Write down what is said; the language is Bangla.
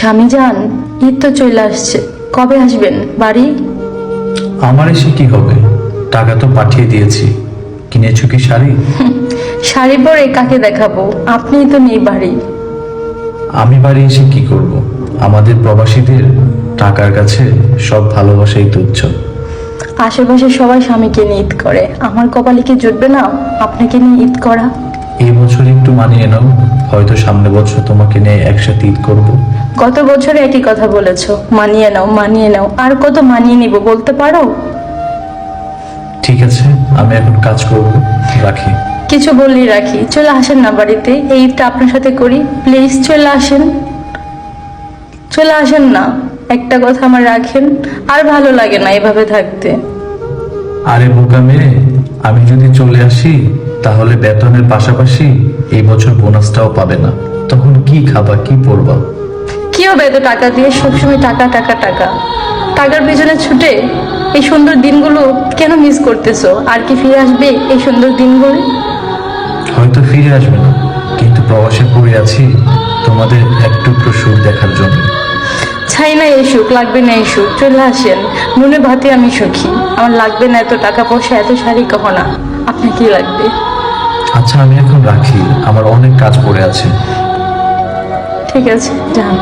স্বামী যান, ঈদ তো চলে আসছে, কবে আসবেন বাড়ি? আমার এসে কি হবে, টাকা তো পাঠিয়ে দিয়েছি। কিনেছো কি শাড়ি? শাড়ি পরে কাকে দেখাবো, আপনিই তো নেই বাড়ি। আমি বাড়ি এসে কি করব? আমাদের প্রবাসীদের টাকার কাছে সব ভালোবাসাই তুচ্ছ। আশেপাশে সবাই স্বামীকে নিয়ে ঈদ করে, আমার কপালে কি জুটবে না আপনাকে নিয়ে ঈদ করা? এই বছর একটু মানিয়ে নাও, হয়তো সামনে বছর তোমাকে নিয়ে একসাথে ঈদ করব। গত বছরে একই কথা বলেছো, মানিয়ে নাও মানিয়ে নাও, আর কত মানিয়ে নিব বলতে পারো? ঠিক আছে, আমি এখন কাজ করব, রাখি। কিছু বললেই রাখি, চলে আসেন না বাড়িতে, এই ঈদটা আপনার সাথে করি, প্লিজ চলে আসেন। চলে আসেন না, একটা কথা আমার রাখেন, আর ভালো লাগে না এভাবে থাকতে। আরে বোকা মেয়ে, আমি যদি চলে আসি তাহলে বেতনের পাশাপাশি এই বছর বোনাসটাও পাবে না। তখন কি খাবা, কি পরবা? কি হবে এত টাকা দিয়ে, সবসময় টাকা টাকা টাকা, টাকার পিছনে ছুটে এই সুন্দর দিনগুলো কেন মিস করতেছো? আর কি ফিরে আসবে এই সুন্দর দিনগুলো? হয়তো ফিরে আসবে না, কিন্তু প্রবাসে পড়ে আছি তোমাদের এক টুকরো সুখ দেখার জন্য। চাই না এই সুখ, লাগবে না এই সুখ, চলে আসেন। নুনে ভাতে আমি সুখী, আমার লাগবে না এত টাকা পয়সা, এত শাড়ি গহনা। আপনার কি লাগবে? আচ্ছা, আমি এখন রাখি, আমার অনেক কাজ পড়ে আছে। ঠিক আছে, যান।